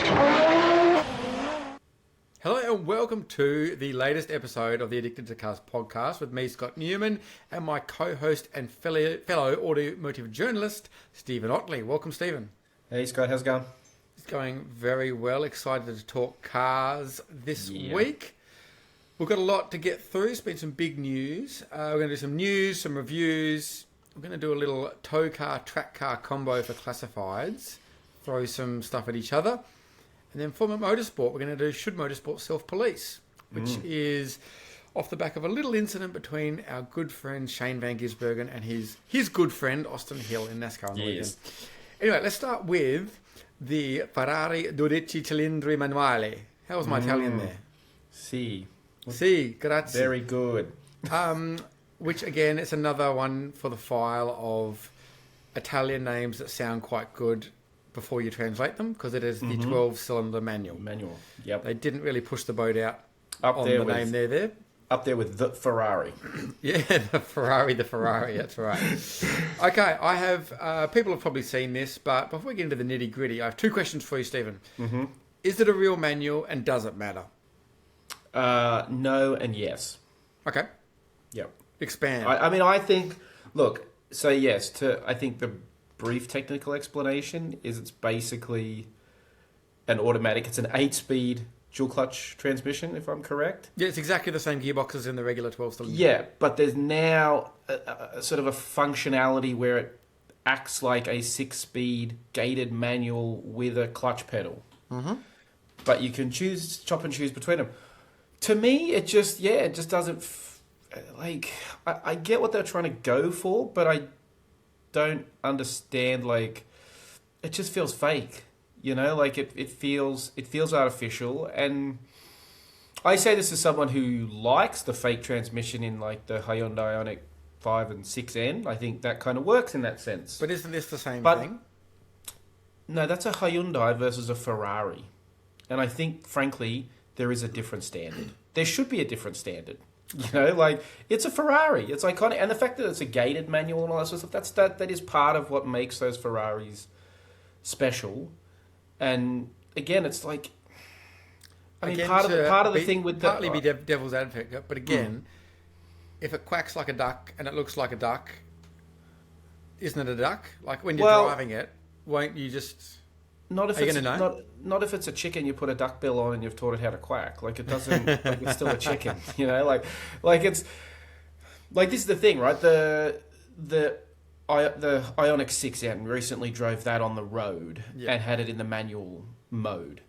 Hello and welcome to the latest episode of the Addicted to Cars podcast with me, Scott Newman, and my co-host and fellow automotive journalist, Stephen Otley. Welcome, Stephen. Hey, Scott. How's it going? It's going very well. Excited to talk cars this week. We've got a lot to get through. It's been some big news. We're going to do some news, some reviews. We're going to do a little tow car, track car combo for classifieds. Throw some stuff at each other. And then for motorsport, we're going to do Should Motorsport Self-Police, which is off the back of a little incident between our good friend Shane Van Gisbergen and his good friend Austin Hill in NASCAR on the weekend. Anyway, let's start with the Ferrari 12 cilindri Manuale. How was my Italian there? Si, grazie. very good. Which, again, it's another one for the file of Italian names that sound quite good before you translate them, because it is the 12-cylinder manual. Yep. They didn't really push the boat out Up on there the with, name there. Up there with the Ferrari. Yeah, the Ferrari, that's right. Okay, I have, people have probably seen this, but before we get into the nitty-gritty, I have two questions for you, Stephen. Mm-hmm. Is it a real manual, and does it matter? No and yes. Okay. Yep. Expand. I think, look, so yes, I think the brief technical explanation is it's basically an automatic. It's an 8-speed dual clutch transmission, if I'm correct. Yeah, it's exactly the same gearbox as in the regular 12-cylinder. Yeah, but there's now a sort of a functionality where it acts like a 6-speed gated manual with a clutch pedal. Mm-hmm. But you can chop and choose between them. To me, it just doesn't... I get what they're trying to go for, but I don't understand, it just feels fake, it feels artificial. And I say this as someone who likes the fake transmission in the Hyundai Ioniq 5 and 6N. I think that kind of works in that sense. But isn't this the same thing? No, that's a Hyundai versus a Ferrari. And I think, frankly, there is a different standard. There should be a different standard. It's a Ferrari. It's iconic. And the fact that it's a gated manual and all that sort of stuff, that is part of what makes those Ferraris special. And again, it's part of the thing with partly be devil's advocate, but again, if it quacks like a duck and it looks like a duck, isn't it a duck? When you're driving it, won't you just... Not if it's a chicken you put a duck bill on and you've taught it how to quack. It doesn't. It's still a chicken. It's this is the thing, right? The Ioniq 6N recently drove that on the road and had it in the manual mode,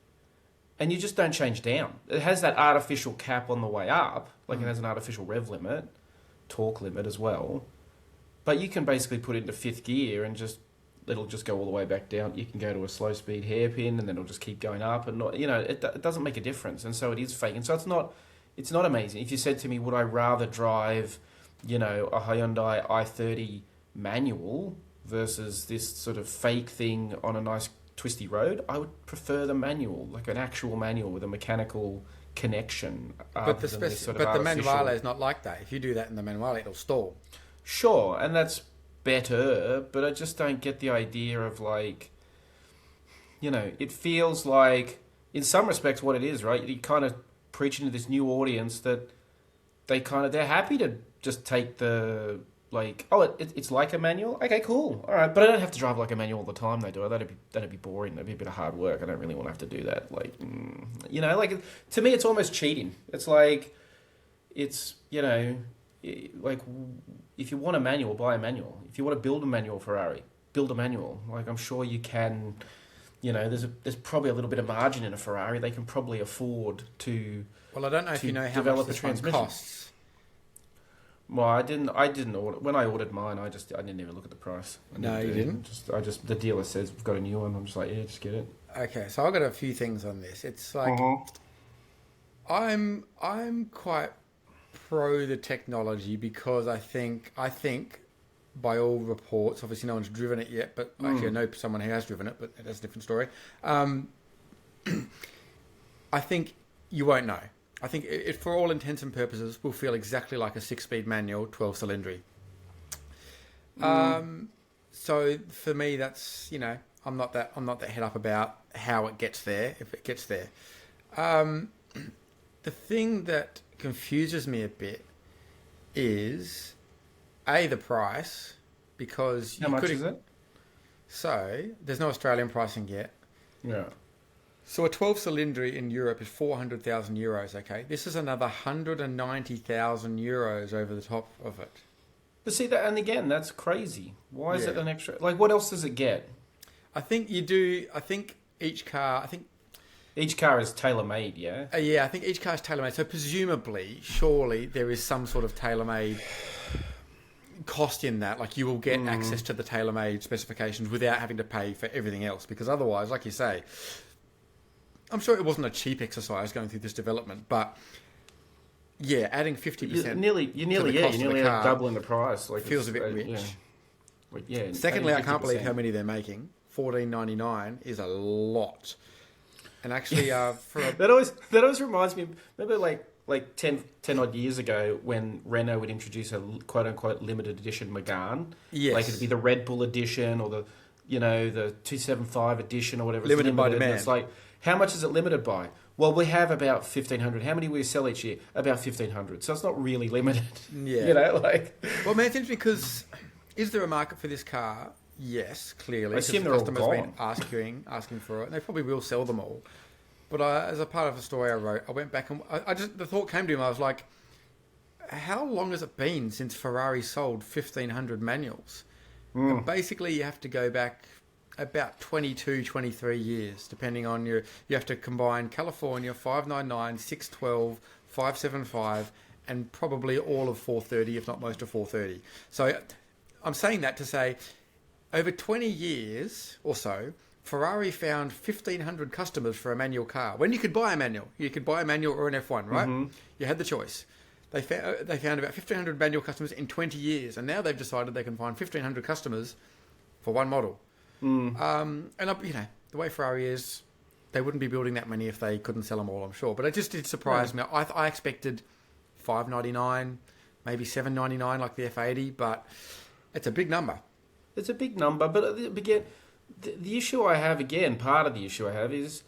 and you just don't change down. It has that artificial cap on the way up, it has an artificial rev limit, torque limit as well, but you can basically put it into 5th gear and it'll just go all the way back down. You can go to a slow speed hairpin, and then it'll just keep going up, and it doesn't make a difference. And so it is fake, and so it's not amazing. If you said to me, would I rather drive, a Hyundai i30 manual versus this sort of fake thing on a nice twisty road, I would prefer the manual, an actual manual with a mechanical connection. But the Manuale is not like that. If you do that in the Manuale, it'll stall. Sure, and that's better, but I just don't get the idea of it feels like, in some respects, what it is, right? You kind of preaching to this new audience that they're happy to just take the it's like a manual. Okay, cool, all right, but I don't have to drive like a manual all the time. They do it. That'd be boring. That'd be a bit of hard work. I don't really want to have to do that. To me, it's almost cheating. It's if you want a manual, buy a manual. If you want to build a manual Ferrari, build a manual. I'm sure you can. There's probably a little bit of margin in a Ferrari. They can probably afford to. Well, I don't know if you know how much this one costs. Well, I didn't order. When I ordered mine, I didn't even look at the price. No, you didn't. The dealer says we've got a new one. I'm just yeah, just get it. Okay, so I've got a few things on this. It's I'm quite pro the technology, because I think by all reports, obviously no one's driven it yet, but actually I know someone who has driven it, but that's a different story. I think you won't know. I think it, for all intents and purposes, will feel exactly like a 6-speed manual, 12-cylinder. So for me, that's, I'm not that head up about how it gets there, if it gets there. The thing that confuses me a bit is the price, because How much is it? So there's no Australian pricing yet. Yeah. So a 12 cylinder in Europe is 400,000 euros. Okay, this is another 190,000 euros over the top of it. But see that, and again, that's crazy. Why is it an extra? Like, what else does it get? I think you do. I think each car. Each car is tailor-made, yeah? Yeah, I think each car is tailor-made. So presumably, surely, there is some sort of tailor-made cost in that. Like, you will get access to the tailor-made specifications without having to pay for everything else. Because otherwise, like you say, I'm sure it wasn't a cheap exercise going through this development. But, yeah, adding 50%. You're nearly doubling the price. Like, feels a bit rich. Yeah. Like, yeah, Secondly, I can't believe how many they're making. $14.99 is a lot. And actually, that always reminds me. Remember, like 10 odd years ago, when Renault would introduce a quote unquote limited edition Megane. Yes. Like, it'd be the Red Bull edition or the 275 edition or whatever. Limited by demand. It's like, how much is it limited by? Well, we have about 1,500. How many we sell each year? About 1,500. So it's not really limited. Yeah. Well, man, it's interesting because is there a market for this car? Yes, clearly. I assume they're all customers gone. been asking for it, and they probably will sell them all. But as a part of a story I wrote, I went back and the thought came to me. I was like, how long has it been since Ferrari sold 1,500 manuals? And basically, you have to go back about 22, 23 years, depending on you have to combine California, 599, 612, 575, and probably all of 430, if not most of 430. So I'm saying that to say, over 20 years or so, Ferrari found 1,500 customers for a manual car. When you could buy a manual. You could buy a manual or an F1, right? Mm-hmm. You had the choice. They found about 1,500 manual customers in 20 years, and now they've decided they can find 1,500 customers for one model. And the way Ferrari is, they wouldn't be building that many if they couldn't sell them all, I'm sure. But it just did surprise me. I expected $599, maybe $799 like the F80, but it's a big number. It's a big number, but again, the issue I have, part of the issue I have is,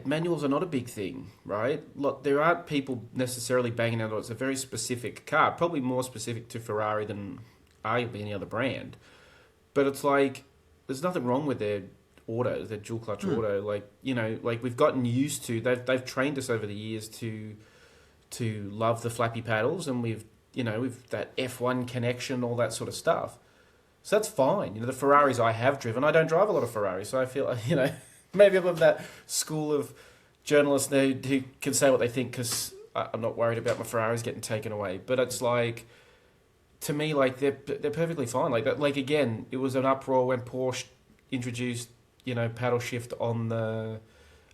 manuals are not a big thing, right? Look, there aren't people necessarily banging out. It's a very specific car, probably more specific to Ferrari than arguably any other brand. But it's like, there's nothing wrong with their auto, their dual clutch auto. Like we've gotten used to, they've trained us over the years to love the flappy paddles, and we've that F1 connection, all that sort of stuff. So that's fine. The Ferraris I have driven, I don't drive a lot of Ferraris, so I feel, maybe I'm of that school of journalists who can say what they think because I'm not worried about my Ferraris getting taken away. But it's like, to me, like they're perfectly fine. Like that. Like again, it was an uproar when Porsche introduced paddle shift on the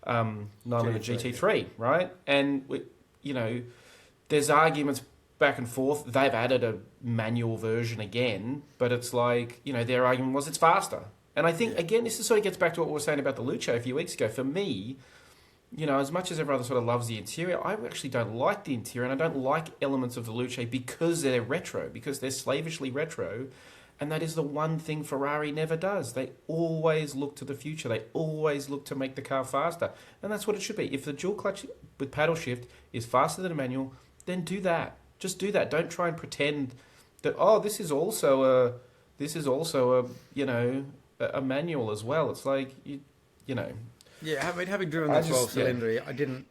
911 GT3, right? And there's arguments back and forth. They've added a manual version again, but it's like, their argument was it's faster. And I think, again, this sort of gets back to what we were saying about the Luce a few weeks ago. For me, as much as everyone sort of loves the interior, I actually don't like the interior, and I don't like elements of the Luce because they're retro, because they're slavishly retro, and that is the one thing Ferrari never does. They always look to the future. They always look to make the car faster, and that's what it should be. If the dual clutch with paddle shift is faster than a manual, then do that. Just do that. Don't try and pretend that this is also a manual as well. It's like Yeah, having driven the 12 cylinder, I didn't.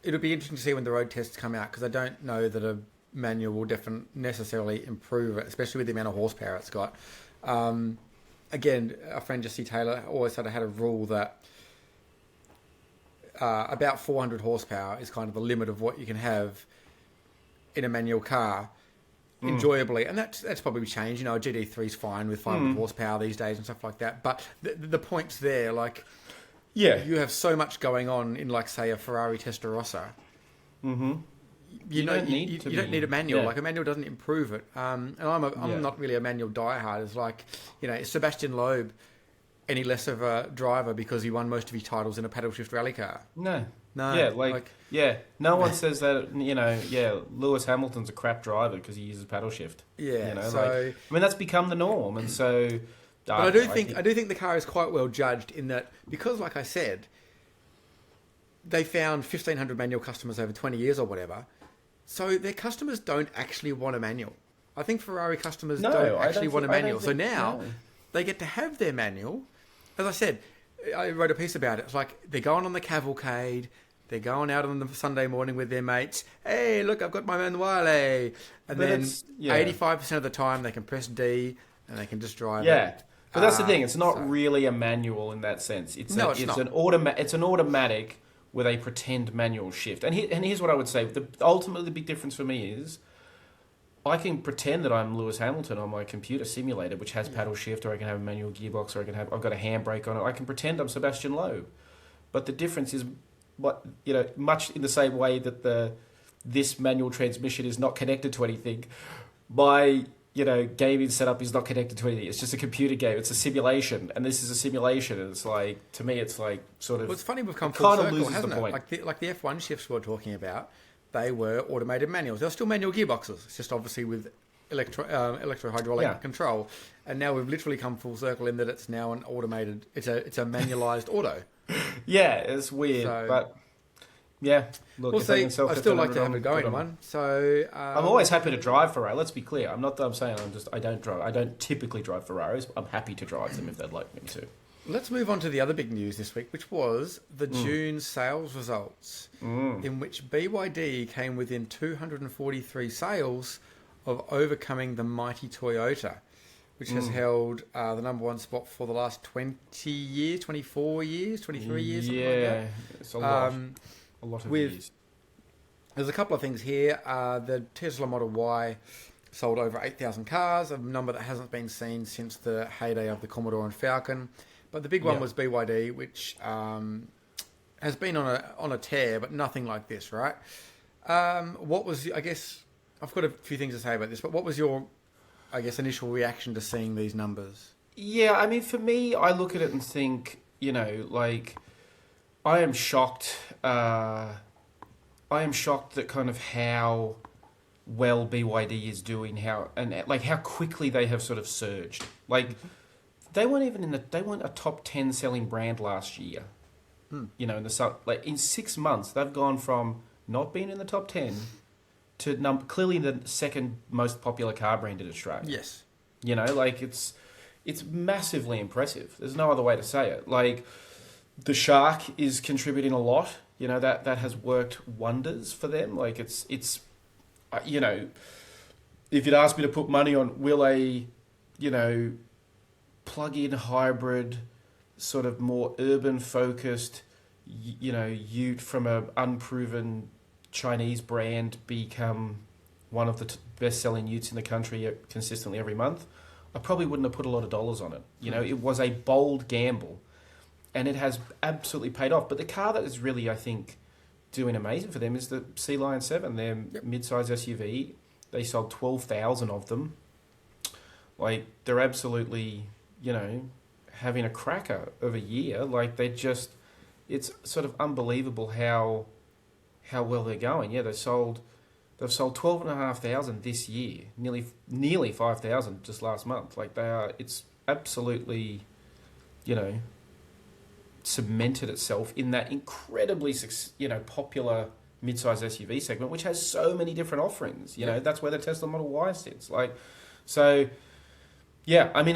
It'll be interesting to see when the road tests come out, because I don't know that a manual will necessarily improve it, especially with the amount of horsepower it's got. Again, our friend Jesse Taylor always had a rule that about 400 horsepower is kind of the limit of what you can have in a manual car enjoyably, and that's probably changed. A GT3 is fine with 500 horsepower these days and stuff like that. But the point's there, like, you have so much going on in, like, say, a Ferrari Testarossa. Mm-hmm. You don't need a manual. Like, a manual doesn't improve it. And I'm not really a manual diehard. It's like, Sebastian Loeb any less of a driver because he won most of his titles in a paddle shift rally car. No. No. Yeah, no one says that, Lewis Hamilton's a crap driver because he uses paddle shift. Yeah, that's become the norm, and so... But I do think the car is quite well judged in that, because, like I said, they found 1,500 manual customers over 20 years or whatever, so their customers don't actually want a manual. I think Ferrari customers don't actually want a manual. So now they get to have their manual. As I said, I wrote a piece about it. It's like they're going on the cavalcade. They're going out on the Sunday morning with their mates. Hey, look, I've got my Manuale. And then 85% of the time they can press D and they can just drive it. Yeah. But that's the thing. It's not really a manual in that sense. It's not. It's an automatic with a pretend manual shift. And here's what I would say. Ultimately, the big difference for me is I can pretend that I'm Lewis Hamilton on my computer simulator, which has paddle shift, or I can have a manual gearbox, or I've got a handbrake on it. I can pretend I'm Sebastian Loeb. But the difference is, much in the same way that this manual transmission is not connected to anything, my gaming setup is not connected to anything. It's just a computer game. It's a simulation, and this is a simulation. And it's like, to me, it's like sort of. Well, it's funny we've come full circle, hasn't it? Like the F1 shifts we were talking about, they were automated manuals. They're still manual gearboxes. It's just obviously with electro-hydraulic control. And now we've literally come full circle in that it's now an automated. It's a manualized auto. Yeah, it's weird, but. Yeah, look, we'll see. I still like to have a going one. So I'm always happy to drive Ferrari. Let's be clear. I'm not that I'm saying I don't drive. I don't typically drive Ferraris. I'm happy to drive them if they'd like me to. Let's move on to the other big news this week, which was the June sales results, in which BYD came within 243 sales of overcoming the mighty Toyota, which has held the number one spot for the last 20 years, 24 years, 23 years. Something like that. It's a lot. A lot of years. There's a couple of things here. The Tesla Model Y sold over 8,000 cars, a number that hasn't been seen since the heyday of the Commodore and Falcon. But the big one was BYD, which has been on a tear, but nothing like this, right? I guess I've got a few things to say about this, but what was your, initial reaction to seeing these numbers? Yeah, I mean, for me, I look at it and think, I am shocked. I am shocked that kind of how well BYD is doing, how quickly they have sort of surged. Like they weren't a top 10 selling brand last year. In 6 months they've gone from not being in the top 10 to clearly the second most popular car brand in Australia. Yes. It's massively impressive. There's no other way to say it. Like. The Shark is contributing a lot. That has worked wonders for them. Like it's if you'd asked me to put money on will a, plug-in hybrid, sort of more urban focused, ute from a unproven Chinese brand become one of the best-selling utes in the country consistently every month, I probably wouldn't have put a lot of dollars on it. It was a bold gamble. And it has absolutely paid off. But the car that is really, I think, doing amazing for them is the Sea Lion 7, their mid-size SUV. They sold 12,000 of them. Like, they're absolutely, having a cracker of a year. Like, it's sort of unbelievable how well they're going. Yeah, they've sold 12,500 this year, nearly 5,000 just last month. Like, it's absolutely, cemented itself in that incredibly, popular mid-size SUV segment, which has so many different offerings. That's where the Tesla Model Y sits. I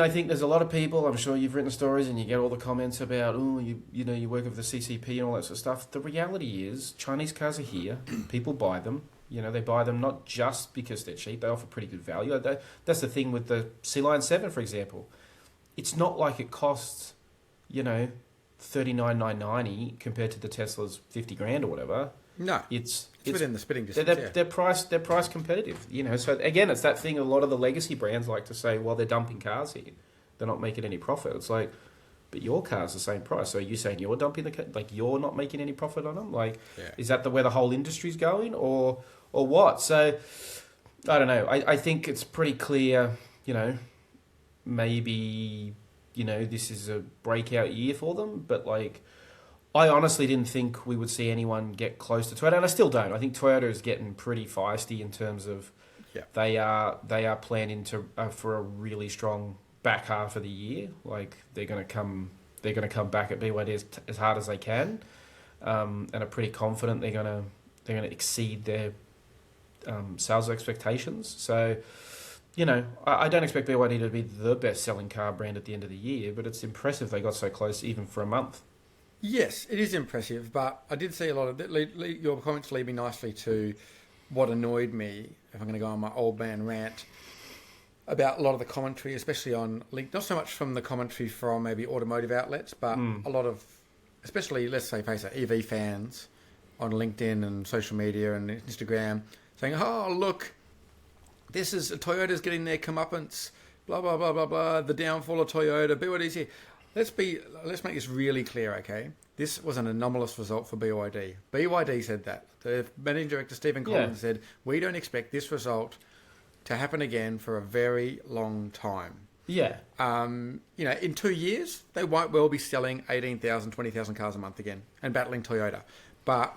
think there's a lot of people. I'm sure you've written stories and you get all the comments about, you work with the CCP and all that sort of stuff. The reality is, Chinese cars are here. People buy them. They buy them not just because they're cheap. They offer pretty good value. That's the thing with the Sea Lion 7, for example. It's not like it costs, $39,990 compared to the Tesla's $50,000 or whatever. No, it's within the spitting distance. They're price competitive. So again, it's that thing. A lot of the legacy brands like to say, well, they're dumping cars here. They're not making any profit. It's like, but your car's the same price. So are you saying you're dumping you're not making any profit on them? Is that where the whole industry's going, or what? So I don't know. I think it's pretty clear. Maybe this is a breakout year for them. But like, I honestly didn't think we would see anyone get close to Toyota, and I still don't. I think Toyota is getting pretty feisty in terms of they are planning to for a really strong back half of the year. Like they're going to come back at BYD as hard as they can, and are pretty confident they're going to exceed their sales expectations. So, I don't expect BYD to be the best selling car brand at the end of the year, but it's impressive they got so close even for a month. Yes, it is impressive, but I did see a lot of your comments lead me nicely to what annoyed me, if I'm going to go on my old man rant, about a lot of the commentary, especially on LinkedIn, not so much from the commentary from maybe automotive outlets, but a lot of, especially, let's say, face it, EV fans on LinkedIn and social media and Instagram saying, oh, look, Toyota's getting their comeuppance, blah, blah, blah, blah, blah, the downfall of Toyota, BYD's here. Let's make this really clear, okay? This was an anomalous result for BYD. BYD said that. The managing director, Stephen Collins, said, we don't expect this result to happen again for a very long time. Yeah. In 2 years, they might well be selling 18,000, 20,000 cars a month again and battling Toyota. But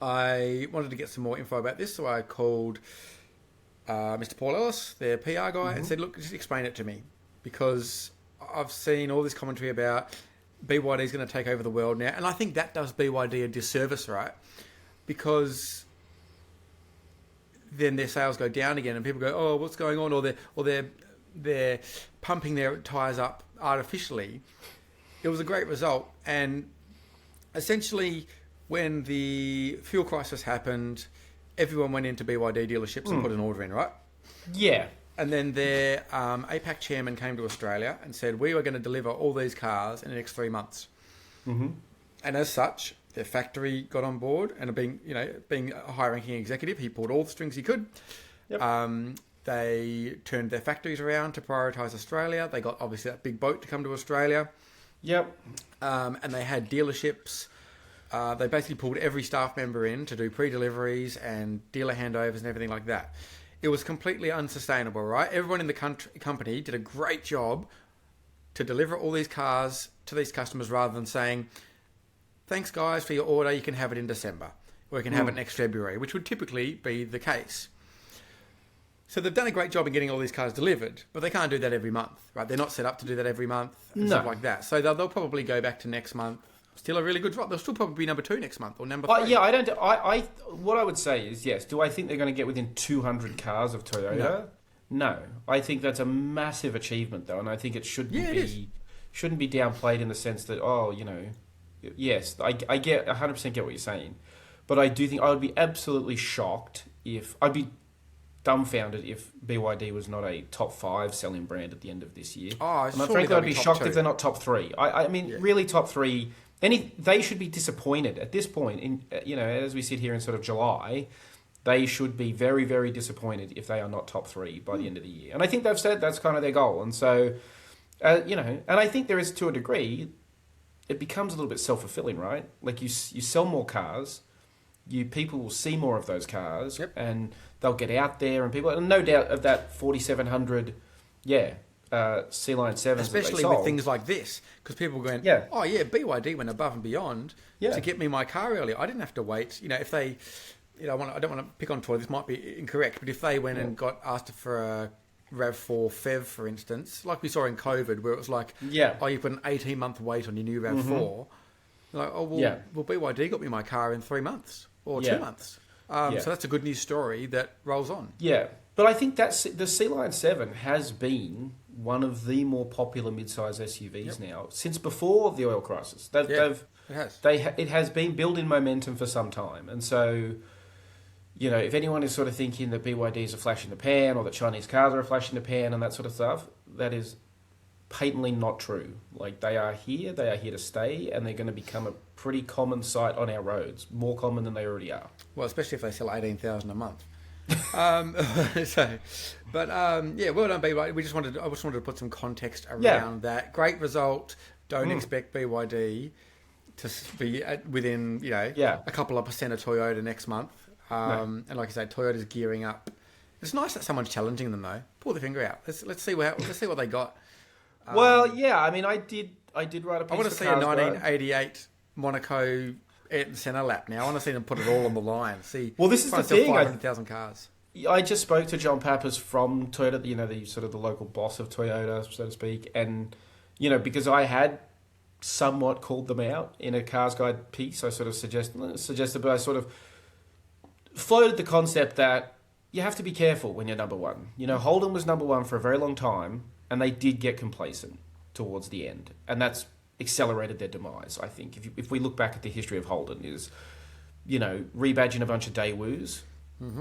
I wanted to get some more info about this, so I called Mr. Paul Ellis, their PR guy, and said, look, just explain it to me. Because I've seen all this commentary about BYD is going to take over the world now, and I think that does BYD a disservice, right? Because then their sales go down again, and people go, "Oh, what's going on?" Or they're pumping their tires up artificially. It was a great result, and essentially, when the fuel crisis happened, everyone went into BYD dealerships and put an order in, right? Yeah. And then their APAC chairman came to Australia and said, we are going to deliver all these cars in the next 3 months. Mm-hmm. And as such, their factory got on board, and being a high-ranking executive, he pulled all the strings he could. Yep. They turned their factories around to prioritise Australia. They got, obviously, that big boat to come to Australia. Yep. And they had dealerships. They basically pulled every staff member in to do pre-deliveries and dealer handovers and everything like that. It was completely unsustainable, right? Everyone in the company did a great job to deliver all these cars to these customers rather than saying, thanks, guys, for your order. You can have it in December, or you can have it next February, which would typically be the case. So they've done a great job in getting all these cars delivered, but they can't do that every month, right? They're not set up to do that every month and stuff like that. So they'll probably go back to next month. Still a really good drop. They'll still probably be number 2 next month or number 3. Yeah, what I would say is, yes, do I think they're going to get within 200 cars of Toyota? No. I think that's a massive achievement, though, and I think it shouldn't be downplayed in the sense that, yes, I 100% get what you're saying, but I do think I would be absolutely shocked I'd be dumbfounded if BYD was not a top 5 selling brand at the end of this year. And frankly, I'd be shocked if they're not top 3. I mean, really top 3. They should be disappointed at this point. As we sit here in sort of July, they should be very, very disappointed if they are not top 3 by the end of the year. And I think they've said that's kind of their goal. And so, and I think there is, to a degree, it becomes a little bit self-fulfilling, right? Like you sell more cars, people will see more of those cars, and they'll get out there, and no doubt of that 4,700, C-Line 7s, especially with things like this, because people are going, BYD went above and beyond to get me my car earlier. I didn't have to wait. If they, I don't want to pick on Toyota. This might be incorrect, but if they went and got asked for a RAV4 FEV, for instance, like we saw in COVID, where it was like, you put an 18-month wait on your new RAV4. Like, well, BYD got me my car in 3 months or 2 months. So that's a good news story that rolls on. Yeah. But I think the C-Line 7 has been one of the more popular mid-size SUVs now since before the oil crisis. It has been building momentum for some time, and so if anyone is sort of thinking that BYD is a flash in the pan or that Chinese cars are a flash in the pan and that sort of stuff, that is patently not true. Like, they are here to stay, and they're going to become a pretty common sight on our roads, more common than they already are. Well, especially if they sell 18,000 a month. Well done, BYD. I just wanted to put some context around that. Great result. Don't expect BYD to be within a couple of percent of Toyota next month. And like I say, Toyota's gearing up. It's nice that someone's challenging them though. Pull the finger out. Let's see what they got. Well, yeah, I mean, I did write a piece. I want to see a 1988 Monaco Ayrton Senna lap now. I want to see them put it all on the line. See, well, this is the thing. 500,000 cars. I just spoke to John Pappas from Toyota, the sort of the local boss of Toyota, so to speak, and because I had somewhat called them out in a Cars Guide piece, I sort of suggested, but I sort of floated the concept that you have to be careful when you're number one. Holden was number one for a very long time, and they did get complacent towards the end, and that's accelerated their demise. I think if we look back at the history of Holden, is rebadging a bunch of Daewoo's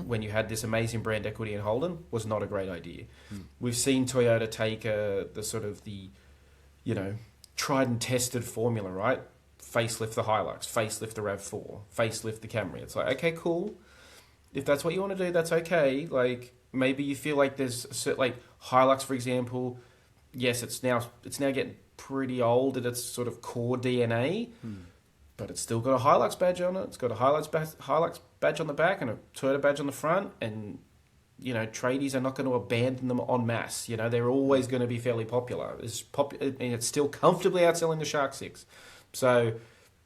when you had this amazing brand equity in Holden was not a great idea. We've seen Toyota take the tried and tested formula, right? Facelift the Hilux, facelift the RAV4, facelift the Camry. It's like, okay, cool. If that's what you want to do, that's okay. Like, maybe you feel like there's a certain, like Hilux, for example. Yes, it's now getting pretty old at its sort of core DNA, but it's still got a Hilux badge on it. It's got a Hilux badge on the back and a Toyota badge on the front. And tradies are not going to abandon them en masse. They're always going to be fairly popular. And it's still comfortably outselling the Shark 6. So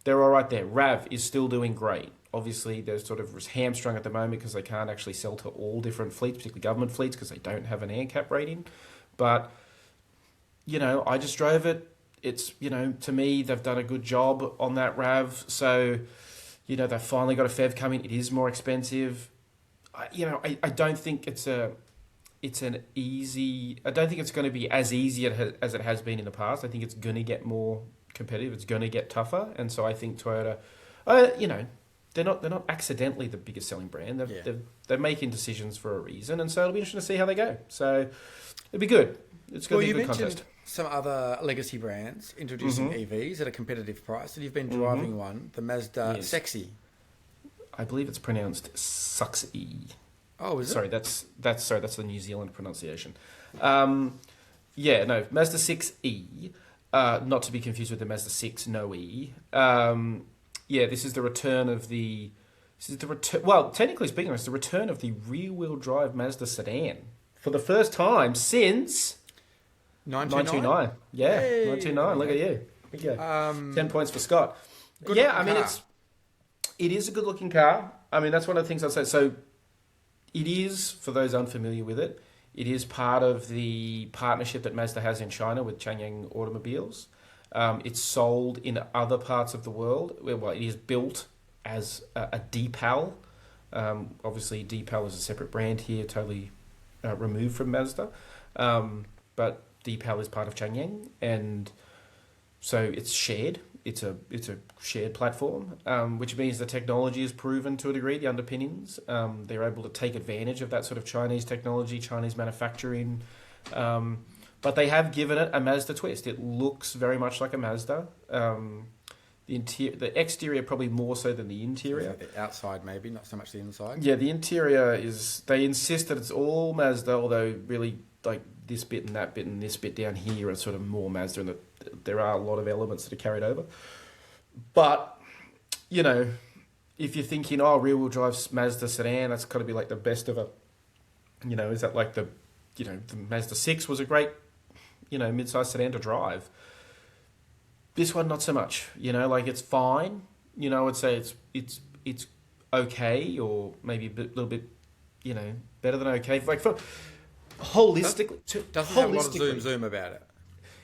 they're all right there. RAV is still doing great. Obviously, they're sort of hamstrung at the moment because they can't actually sell to all different fleets, particularly government fleets, because they don't have an ANCAP rating. But, I just drove it. It's, to me, they've done a good job on that RAV. So, they've finally got a FEV coming. It is more expensive. I don't think I don't think it's going to be as easy as it has been in the past. I think it's going to get more competitive. It's going to get tougher. And so I think Toyota, they're not accidentally the biggest selling brand. They're making decisions for a reason. And so it'll be interesting to see how they go. So it'll be good. It's going to be a good contest. Some other legacy brands introducing EVs at a competitive price, and you've been driving one, the Mazda Sexy. I believe it's pronounced Suxy. Oh, is it? Sorry, that's the New Zealand pronunciation. Mazda 6e, not to be confused with the Mazda 6 no E. This is the return of the. Well, technically speaking, it's the return of the rear-wheel drive Mazda sedan for the first time since 1929. Yeah, hey, 1929. Look at you. There you go. 10 points for Scott. It is a good-looking car. I mean, that's one of the things I'd say. So it is, for those unfamiliar with it, it is part of the partnership that Mazda has in China with Changyang Automobiles. It's sold in other parts of the world. Well, it is built as a Deepal. Obviously, Deepal is a separate brand here, totally removed from Mazda. But Deepal is part of Changyang, and so it's shared. It's a shared platform, which means the technology is proven to a degree, the underpinnings. They're able to take advantage of that sort of Chinese technology, Chinese manufacturing. But they have given it a Mazda twist. It looks very much like a Mazda. The exterior probably more so than the interior. The outside maybe, not so much the inside. Yeah, the interior is... They insist that it's all Mazda, although really like this bit and that bit and this bit down here are sort of more Mazda, and there are a lot of elements that are carried over. But, if you're thinking, rear-wheel drive Mazda sedan, that's got to be like the best of a... is that like the Mazda 6 was a great, mid-sized sedan to drive. This one, not so much. It's fine. I'd say it's okay, or maybe a little bit, better than okay. Like for holistically, doesn't have a lot of zoom about it.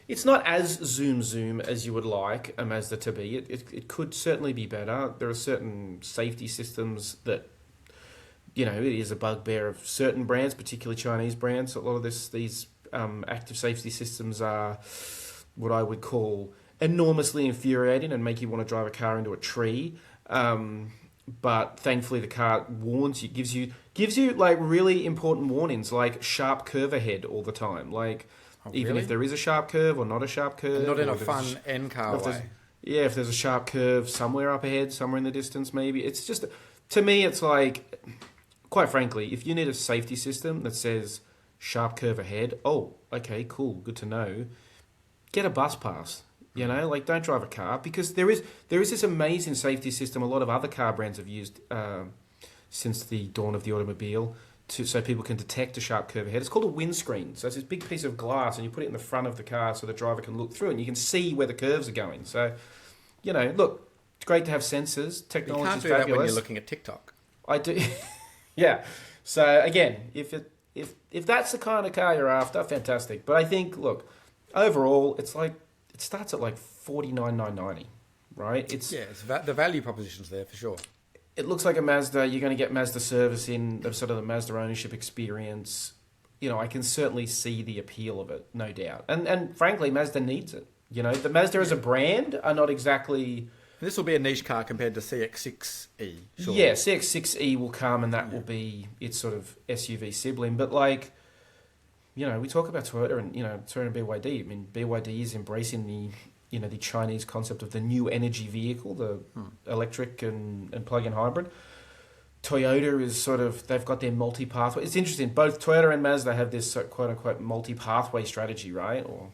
It's not as zoom as you would like a Mazda to be. It could certainly be better. There are certain safety systems that, it is a bugbear of certain brands, particularly Chinese brands. A lot of these active safety systems are what I would call enormously infuriating and make you want to drive a car into a tree. But thankfully the car warns you, gives you like really important warnings, like sharp curve ahead all the time. Like, even if there is a sharp curve or not a sharp curve. And not in a fun N-car way. If there's a sharp curve somewhere up ahead, somewhere in the distance maybe. It's just, to me, it's like, quite frankly, if you need a safety system that says sharp curve ahead, okay, cool, good to know. Get a bus pass. Don't drive a car, because there is this amazing safety system a lot of other car brands have used since the dawn of the automobile. so people can detect a sharp curve ahead. It's called a windscreen. So it's this big piece of glass, and you put it in the front of the car so the driver can look through it, and you can see where the curves are going. So, look, it's great to have sensors. Technology is fabulous. You can't do that when you're looking at TikTok. I do. Yeah. So again, if that's the kind of car you're after, fantastic. But I think, look, overall, it's like it starts at like $49,990, right? It's the value proposition's there for sure. It looks like a Mazda. You're going to get Mazda service in the sort of the Mazda ownership experience. I can certainly see the appeal of it, no doubt. And frankly, Mazda needs it. The Mazda as a brand are not exactly. This will be a niche car compared to CX-6E. Surely. Yeah, CX-6E will come, and that will be its sort of SUV sibling. But we talk about Toyota and Toyota and BYD. I mean, BYD is embracing the Chinese concept of the new energy vehicle, the electric and plug-in hybrid. Toyota is they've got their multi-pathway. It's interesting. Both Toyota and Mazda have this quote-unquote multi-pathway strategy, right? Or,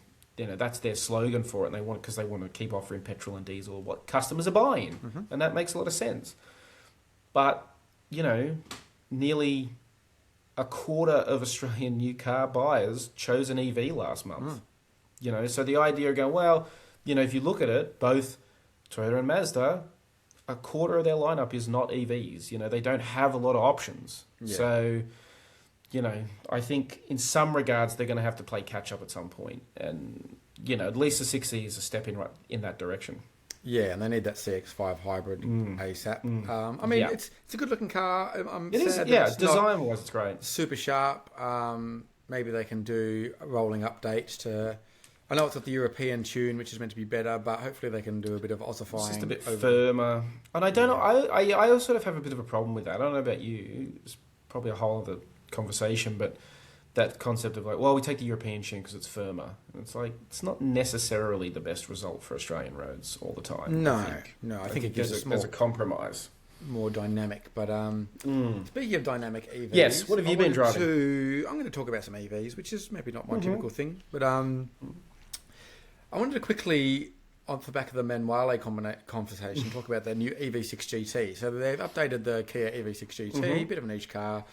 that's their slogan for it. And because they want to keep offering petrol and diesel what customers are buying. Mm-hmm. And that makes a lot of sense. But, nearly a quarter of Australian new car buyers chose an EV last month. So the idea of going, well, if you look at it, both Toyota and Mazda, a quarter of their lineup is not EVs. They don't have a lot of options. Yeah. So, I think in some regards they're going to have to play catch up at some point. And, at least the 6E is a step in that direction. Yeah, and they need that CX-5 hybrid ASAP. It's a good looking car. I'm sad that design-wise it's great. Super sharp. Maybe they can do rolling updates to. I know it's got the European tune, which is meant to be better, but hopefully they can do a bit of ossifying. It's just a bit firmer. And I don't know. I sort of have a bit of a problem with that. I don't know about you. It's probably a whole other conversation, but that concept of we take the European tune because it's firmer. And it's not necessarily the best result for Australian roads all the time. No, I think it gives us as a compromise. More dynamic, but speaking of dynamic EVs, yes. What have you been driving? I'm going to talk about some EVs, which is maybe not my typical thing, but I wanted to quickly, off the back of the Manuale conversation, talk about their new EV6 GT. So they've updated the Kia EV6 GT, bit of a niche car,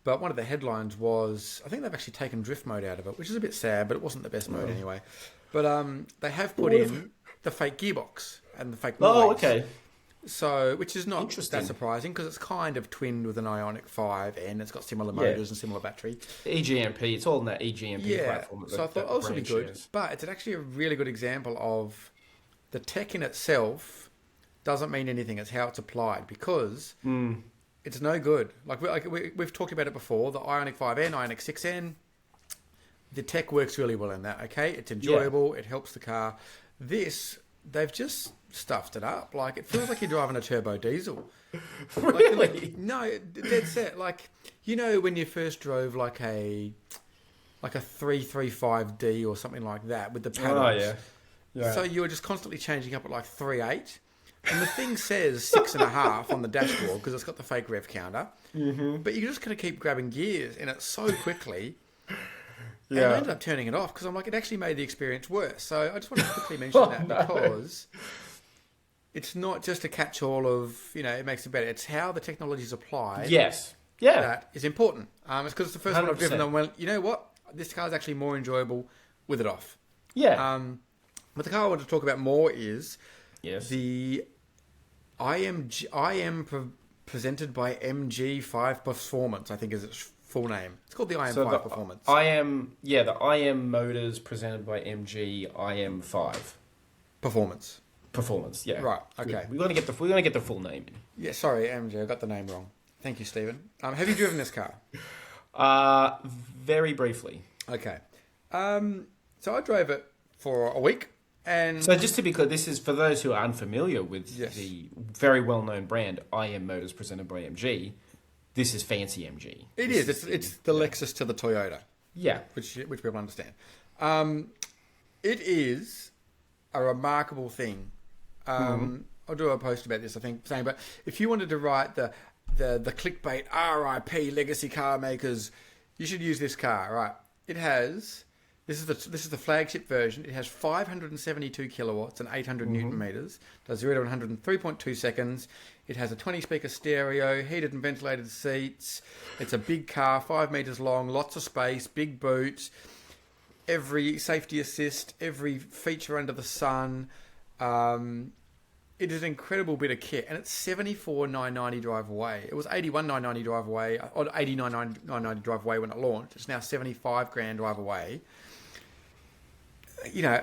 but one of the headlines was, I think they've actually taken drift mode out of it, which is a bit sad, but it wasn't the best mode anyway. But they have put in the fake gearbox and the fake wheelbase. Oh, okay. So, which is not that surprising because it's kind of twinned with an Ioniq 5 and it's got similar motors and similar battery. EGMP, it's all in that EGMP platform. So I thought also be good, but it's actually a really good example of the tech in itself doesn't mean anything. It's how it's applied because it's no good. We've talked about it before, the Ioniq 5N, Ioniq 6N, the tech works really well in that, okay? It's enjoyable, it helps the car. This, they've just stuffed it up. It feels like you're driving a turbo diesel. Really? No, dead set. When you first drove a 335D or something like that with the paddles. Oh, yeah. So you were just constantly changing up at 3.8. And the thing says 6.5 on the dashboard because it's got the fake rev counter. Mm-hmm. But you're just going to keep grabbing gears in it so quickly. And I ended up turning it off because I'm it actually made the experience worse. So I just want to quickly mention because it's not just a catch-all of, it makes it better. It's how the technology is applied. Yes. Yeah. That is important. It's because it's the first 100%. One I've driven and went, you know what? This car is actually more enjoyable with it off. Yeah. But the car I want to talk about more is the presented by IM5 Performance, I think is its full name. It's called the IM5 Performance. The IM Motors presented by MG IM5 Performance. Yeah. Right. Okay. We're gonna get the full name in. Yeah. Sorry, MG, I got the name wrong. Thank you, Stephen. Have you driven this car? Very briefly. Okay. So I drove it for a week. And so just to be clear, this is for those who are unfamiliar with the very well-known brand IM Motors presented by MG. This is fancy MG. It's the Lexus to the Toyota. Yeah, which people understand. It is a remarkable thing. I'll do a post about this, I think, saying, but if you wanted to write the clickbait RIP legacy car makers, you should use this car, right? It has This is the flagship version. It has 572 kilowatts and 800 newton meters. Does 0 to 100 in 3.2 seconds. It has a 20-speaker stereo, heated and ventilated seats. It's a big car, 5 meters long, lots of space, big boot, every safety assist, every feature under the sun. It is an incredible bit of kit, and it's 74,990 drive away. It was 81,990 drive away, or 89,990 drive away when it launched. It's now 75 grand drive away. You know,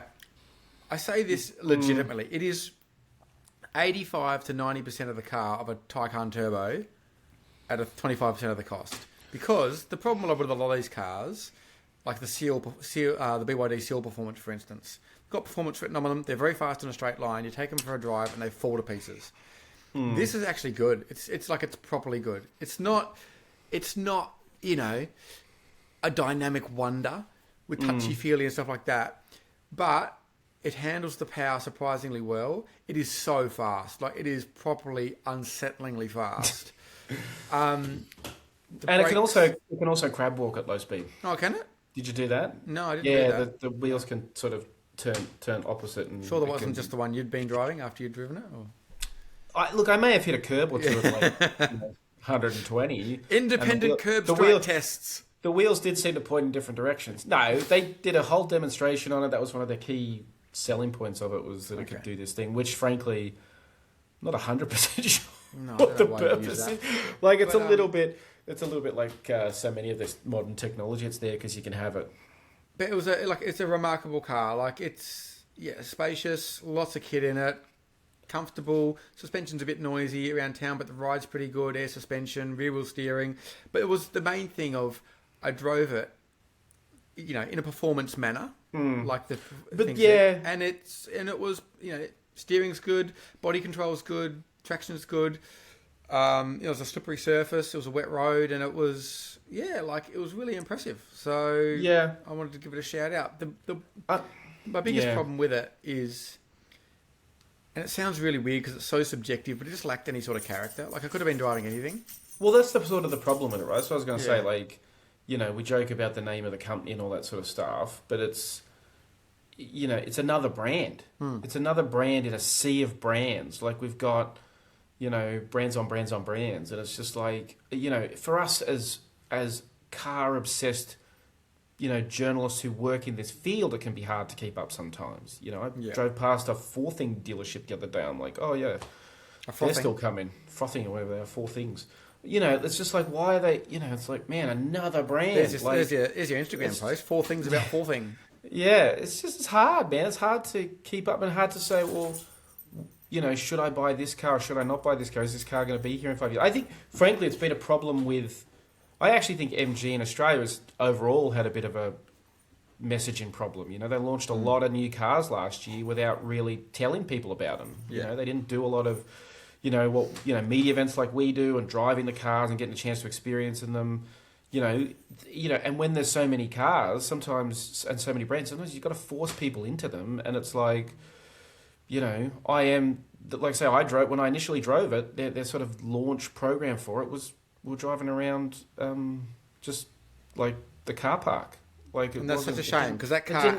I say this legitimately. It is 85 to 90% of the car of a Taycan Turbo at a 25% of the cost. Because the problem with a lot of these cars, like the BYD Seal Performance, for instance, got performance written on them. They're very fast in a straight line. You take them for a drive and they fall to pieces. This is actually good. It's like it's properly good. It's not you know, a dynamic wonder with touchy feely and stuff like that. But it handles the power surprisingly well. It is so fast. Like, it is properly unsettlingly fast. And it can also crab walk at low speed. Oh, can it? Did you do that? No, I didn't do that. The wheels can sort of turn opposite. And sure, there wasn't just the one you'd been driving after you'd driven it? Or? I may have hit a curb or two at like 120. Independent curb strike tests. The wheels did seem to point in different directions. No, they did a whole demonstration on it. That was one of the key selling points of it, was that it could do this thing, which frankly, not 100% sure what the purpose is. Like, it's a little bit like so many of this modern technology. It's there because you can have it. But it's a remarkable car. Like, it's spacious, lots of kit in it, comfortable. Suspension's a bit noisy around town, but the ride's pretty good. Air suspension, rear wheel steering. But it was the main thing of, I drove it, you know, in a performance manner, like the things there. And it was, you know, steering's good, body control's good, traction's good. It was a slippery surface, it was a wet road, and it was it was really impressive. So I wanted to give it a shout out. My biggest problem with it is, and it sounds really weird because it's so subjective, but it just lacked any sort of character. Like, I could have been driving anything. Well, that's the sort of the problem with it, right? So I was going to say, like, you know, we joke about the name of the company and all that sort of stuff, but it's, you know, it's another brand. It's another brand in a sea of brands. Like, we've got, you know, brands on brands on brands, and it's just like, you know, for us as car obsessed, you know, journalists who work in this field, it can be hard to keep up sometimes. You know, I drove past a Forthing dealership the other day. I'm like, oh yeah, they're still coming, Frothing or whatever they are, Four Things. You know, it's just like, why are they, you know, it's like, man, another brand. There's your Instagram post, 4 things about Forthing. Yeah, it's hard, man. It's hard to keep up and hard to say, well, you know, should I buy this car or should I not buy this car? Is this car going to be here in 5 years? I think, frankly, it's been a problem with, I actually think MG in Australia has overall had a bit of a messaging problem. You know, they launched a lot of new cars last year without really telling people about them. You know, they didn't do a lot of, media events like we do, and driving the cars and getting a chance to experience in them. You know, and when there's so many cars, sometimes, and so many brands, sometimes you've got to force people into them, and it's like, you know, when I initially drove it, their sort of launch program for it was, we were driving around, just like the car park. Like, and that's such a shame, because that car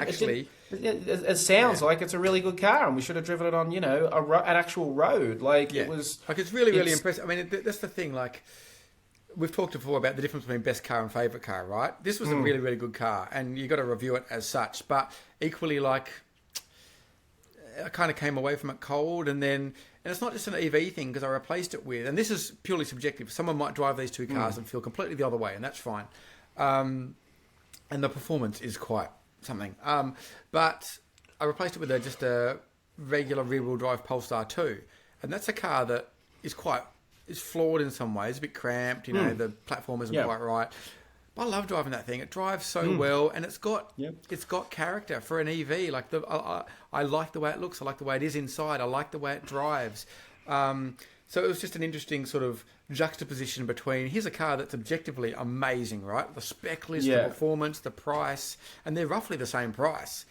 it sounds like it's a really good car, and we should have driven it on, you know, an actual road. Like, it was like, it's really impressive. I mean, that's the thing. Like, we've talked before about the difference between best car and favourite car, right? This was a really, really good car, and you got to review it as such. But equally, like, I kind of came away from it cold, and it's not just an EV thing, because I replaced it with, and this is purely subjective. Someone might drive these two cars and feel completely the other way, and that's fine. And the performance is quite something. But I replaced it with just a regular rear-wheel drive Polestar 2, and that's a car that is flawed in some ways, a bit cramped. You know, the platform isn't quite right. But I love driving that thing. It drives so well, and it's got character for an EV. Like, I like the way it looks. I like the way it is inside. I like the way it drives. So it was just an interesting sort of juxtaposition between, here's a car that's objectively amazing, right? The spec list, the performance, the price, and they're roughly the same price.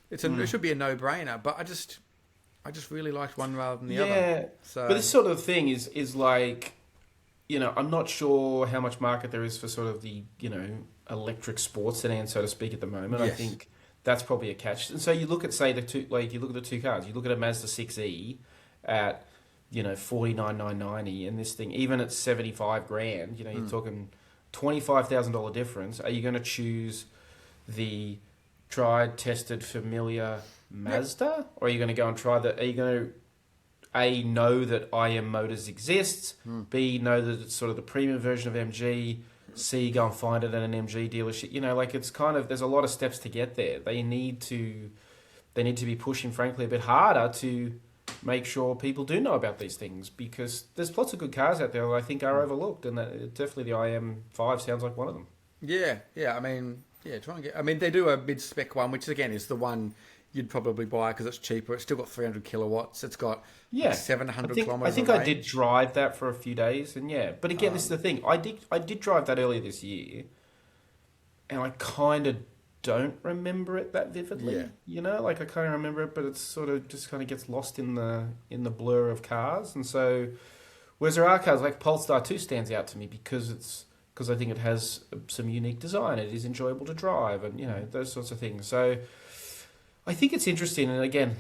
It should be a no-brainer, but I just really liked one rather than the other. So, but this sort of thing is like, you know, I'm not sure how much market there is for sort of the, you know, electric sports sedan, so to speak, at the moment. Yes. I think that's probably a catch. And so you look at, say, you look at the two cars. You look at a Mazda 6E at, 49,990, and this thing, even at 75 grand, you're talking $25,000 difference. Are you going to choose the tried, tested, familiar Mazda, or are you going to go and try the? Are you going to A, know that IM Motors exists, B, know that it's sort of the premium version of MG, C, go and find it at an MG dealership? It's kind of, there's a lot of steps to get there. They need to be pushing, frankly, a bit harder to make sure people do know about these things, because there's lots of good cars out there that I think are overlooked, and definitely the IM5 sounds like one of them. Yeah. Try and get. I mean, they do a mid-spec one, which again is the one you'd probably buy because it's cheaper. It's still got 300 kilowatts. It's got 700 kilometers. I think I did drive that for a few days, and but again, this is the thing. I did drive that earlier this year, and I kind of don't remember it that vividly. Yeah. I kind of remember it, but it's sort of just kind of gets lost in the blur of cars. And so, whereas there are cars like Polestar 2 stands out to me because I think it has some unique design. It is enjoyable to drive, and those sorts of things. So I think it's interesting, and again,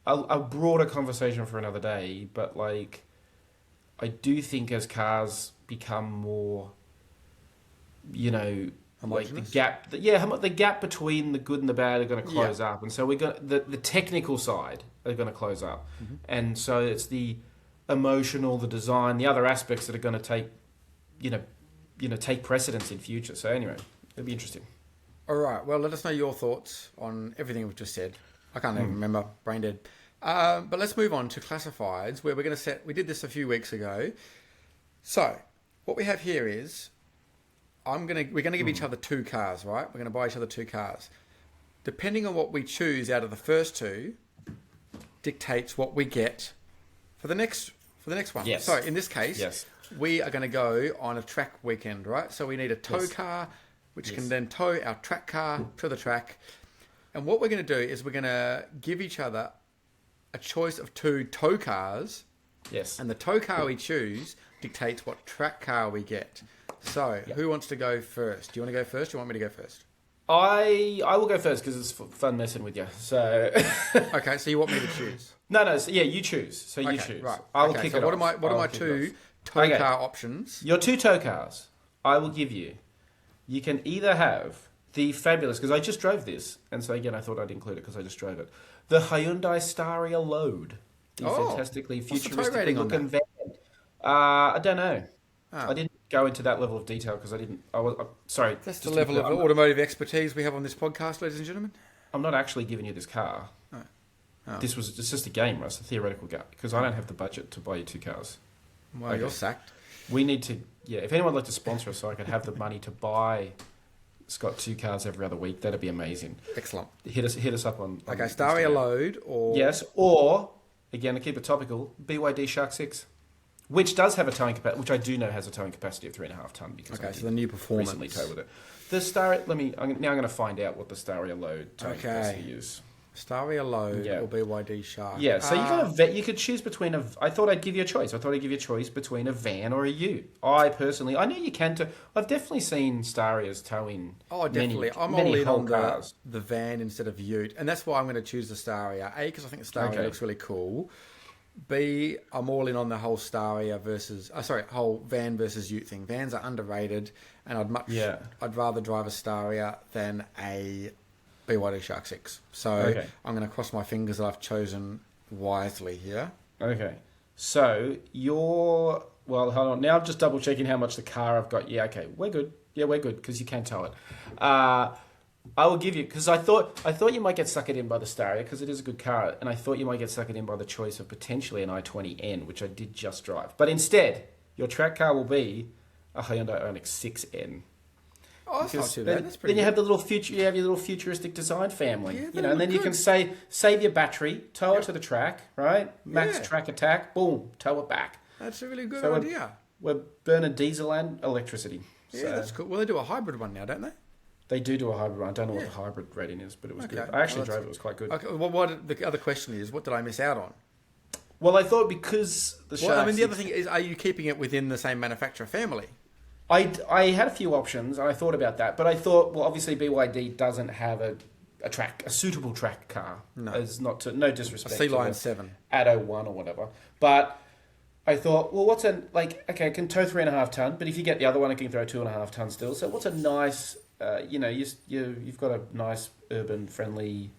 a broader conversation for another day. But I do think as cars become more, homogenous? The gap between the good and the bad are going to close up, and so we're going the technical side are going to close up, and so it's the emotional, the design, the other aspects that are going to take, take precedence in future. So anyway, it'll be interesting. All right. Well, let us know your thoughts on everything we've just said. I can't even remember. Brain dead. But let's move on to classifieds, where we're going to set. We did this a few weeks ago. So what we have here is we're going to give each other two cars, right? We're going to buy each other two cars. Depending on what we choose out of the first two, dictates what we get for the next one. Yes. So in this case, we are going to go on a track weekend, right? So we need a tow car, which can then tow our track car to the track. And what we're going to do is we're going to give each other a choice of two tow cars. Yes. And the tow car we choose dictates what track car we get. So, who wants to go first? Do you want to go first? Or do you want me to go first? I will go first because it's fun messing with you. So okay, so you want me to choose? No. So you choose. So you choose. Right. I will kick it off. What are my two tow car options? Your two tow cars, I will give you. You can either have the fabulous, because I just drove this, and so again I thought I'd include it because I just drove it. The Hyundai Staria Load, the fantastically futuristic looking van. I don't know. I didn't go into that level of detail because sorry. That's the level of automotive expertise we have on this podcast, ladies and gentlemen. I'm not actually giving you this car. Oh. It's just a game, Russ, a theoretical game, because I don't have the budget to buy you two cars. Well, you're sacked. We need to, if anyone would like to sponsor us so I could have the money to buy Scott two cars every other week, that'd be amazing. Excellent. Hit us up on okay, Staria Load or... Yes, or, again, to keep it topical, BYD Shark 6. Which does have a towing capacity, which I do know has a towing capacity of 3.5 ton. Because okay, so the new performance. Recently towed with it. The Staria, I'm going to find out what the Staria Load towing capacity is. Staria Load or BYD Shark. Yeah, so you could choose between I thought I'd give you a choice. I thought I'd give you a choice between a van or a ute. I know you can tow. I've definitely seen Starias towing. Oh, definitely. I'm all in on the van instead of ute, and that's why I'm going to choose the Staria. A, because I think the Staria looks really cool. B, I'm all in on the whole Staria whole van versus ute thing. Vans are underrated, and I'd rather drive a Staria than a BYD Shark 6. So I'm going to cross my fingers that I've chosen wisely here. Okay. So hold on. Now I'm just double checking how much the car I've got. Yeah, okay. We're good. Yeah, we're good because you can tow it. I will give you, because I thought you might get suckered in by the Staria because it is a good car, and I thought you might get suckered in by the choice of potentially an i20N, which I did just drive. But instead, your track car will be a Hyundai Ioniq 6N. Oh, that's not too bad. That's pretty then you have your little futuristic design family, and then you can save your battery, tow it to the track, right? Max track attack, boom, tow it back. That's a really good idea. We're burning diesel and electricity. Yeah, that's cool. Well, they do a hybrid one now, don't they? They do a hybrid one. I don't know what the hybrid rating is, but it was good. I actually drove it. It was quite good. Okay. Well, the other question is, what did I miss out on? Well, I thought because the Shark... the other thing is, are you keeping it within the same manufacturer family? I had a few options, and I thought about that. But I thought, well, obviously BYD doesn't have a a suitable track car. No. As no disrespect. A Sea Lion to 7. Atto 1 or whatever. But I thought, well, okay, it can tow 3.5 ton, but if you get the other one, it can throw 2.5 ton still. So what's a nice, you've got a nice urban friendly